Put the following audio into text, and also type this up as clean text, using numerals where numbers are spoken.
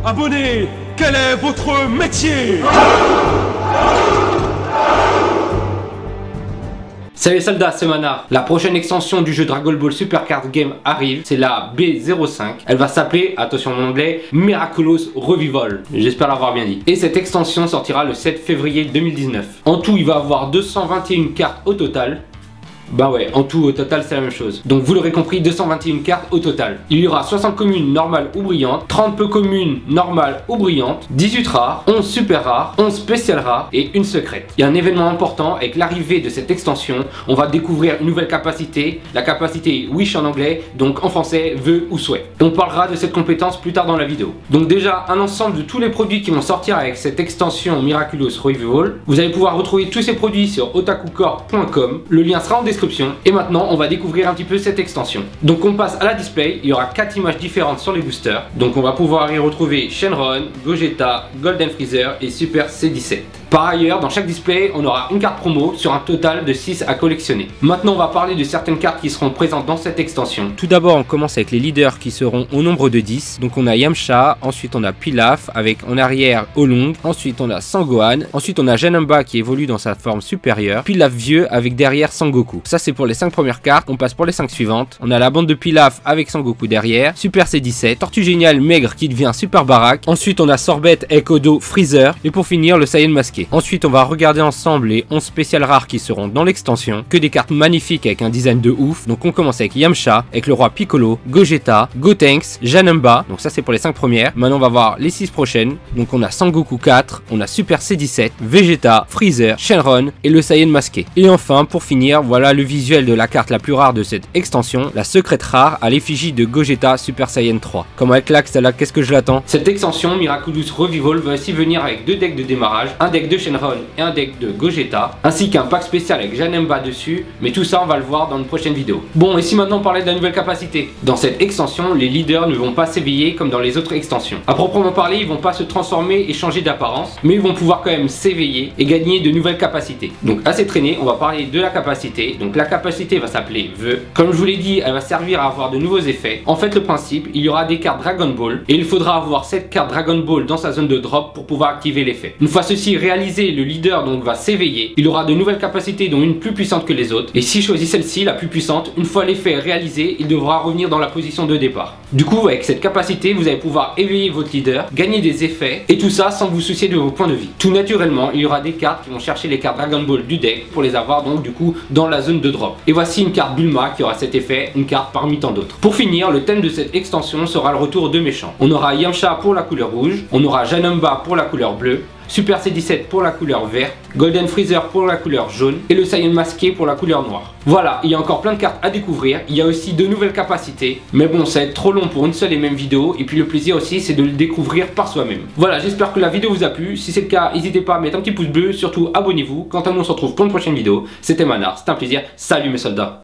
Abonnés, quel est votre métier? Salut les soldats, c'est Mana. La prochaine extension du jeu Dragon Ball Super Card Game arrive, c'est la B05. Elle va s'appeler, attention mon anglais, Miraculous Revival. J'espère l'avoir bien dit. Et cette extension sortira le 7 février 2019. En tout, il va avoir 221 cartes au total. Bah ouais, en tout au total c'est la même chose. Donc vous l'aurez compris, 221 cartes au total. Il y aura 60 communes normales ou brillantes, 30 peu communes normales ou brillantes, 18 rares, 11 super rares, 11 spéciales rares et une secrète. Il y a un événement important avec l'arrivée de cette extension. On va découvrir une nouvelle capacité, la capacité Wish en anglais, donc en français vœu ou souhait. On parlera de cette compétence plus tard dans la vidéo. Donc déjà un ensemble de tous les produits qui vont sortir avec cette extension Miraculous Revival. Vous allez pouvoir retrouver tous ces produits sur otakucorp.com. Le lien sera en description. Et maintenant on va découvrir un petit peu cette extension. Donc on passe à la display, il y aura 4 images différentes sur les boosters. Donc on va pouvoir y retrouver Shenron, Gogeta, Golden Freezer et Super C17. Par ailleurs, dans chaque display, on aura une carte promo sur un total de 6 à collectionner. Maintenant, on va parler de certaines cartes qui seront présentes dans cette extension. Tout d'abord, on commence avec les leaders qui seront au nombre de 10. Donc on a Yamcha, ensuite on a Pilaf avec en arrière Oolong, ensuite on a Sangohan, ensuite on a Janemba qui évolue dans sa forme supérieure, Pilaf vieux avec derrière Sangoku. Ça c'est pour les 5 premières cartes, on passe pour les 5 suivantes. On a la bande de Pilaf avec Sangoku derrière, Super C17, Tortue Géniale maigre qui devient Super Barrack, ensuite on a Sorbet Ekodo Freezer, et pour finir le Saiyan masqué. Ensuite on va regarder ensemble les 11 spéciales rares qui seront dans l'extension, que des cartes magnifiques avec un design de ouf. Donc on commence avec Yamcha, avec le roi Piccolo, Gogeta, Gotenks, Janemba, donc ça c'est pour les 5 premières. Maintenant on va voir les 6 prochaines, donc on a Sangoku 4, on a Super C17, Vegeta, Freezer, Shenron et le Saiyan masqué. Et enfin pour finir, voilà le visuel de la carte la plus rare de cette extension, la secrète rare à l'effigie de Gogeta Super Saiyan 3. Comment elle claque celle-là, qu'est-ce que je l'attends? Cette extension Miraculous Revival va aussi venir avec 2 decks de démarrage, un deck de Shenron et un deck de Gogeta, ainsi qu'un pack spécial avec Janemba dessus, mais tout ça on va le voir dans une prochaine vidéo. Bon, et si maintenant on parlait de la nouvelle capacité? Dans cette extension, les leaders ne vont pas s'éveiller comme dans les autres extensions. À proprement parler, ils vont pas se transformer et changer d'apparence, mais ils vont pouvoir quand même s'éveiller et gagner de nouvelles capacités. Donc assez traîné, on va parler de la capacité. Donc la capacité va s'appeler Vœu. Comme je vous l'ai dit, elle va servir à avoir de nouveaux effets. En fait, le principe, il y aura des cartes Dragon Ball et il faudra avoir cette carte Dragon Ball dans sa zone de drop pour pouvoir activer l'effet. Une fois ceci réalisé, le leader donc va s'éveiller. Il aura de nouvelles capacités dont une plus puissante que les autres. Et s'il choisit celle-ci, la plus puissante, une fois l'effet réalisé, il devra revenir dans la position de départ. Du coup, avec cette capacité, vous allez pouvoir éveiller votre leader, gagner des effets et tout ça sans vous soucier de vos points de vie. Tout naturellement, il y aura des cartes qui vont chercher les cartes Dragon Ball du deck pour les avoir donc du coup dans la zone de drop. Et voici une carte Bulma qui aura cet effet, une carte parmi tant d'autres. Pour finir, le thème de cette extension sera le retour de méchants. On aura Yamcha pour la couleur rouge, on aura Janemba pour la couleur bleue, Super C17 pour la couleur verte, Golden Freezer pour la couleur jaune et le Saiyan masqué pour la couleur noire. Voilà, il y a encore plein de cartes à découvrir, il y a aussi de nouvelles capacités, mais bon ça va être trop long pour une seule et même vidéo, et puis le plaisir aussi c'est de le découvrir par soi-même. Voilà, j'espère que la vidéo vous a plu, si c'est le cas n'hésitez pas à mettre un petit pouce bleu, surtout abonnez-vous. Quant à nous on se retrouve pour une prochaine vidéo, c'était Manar, c'était un plaisir, salut mes soldats.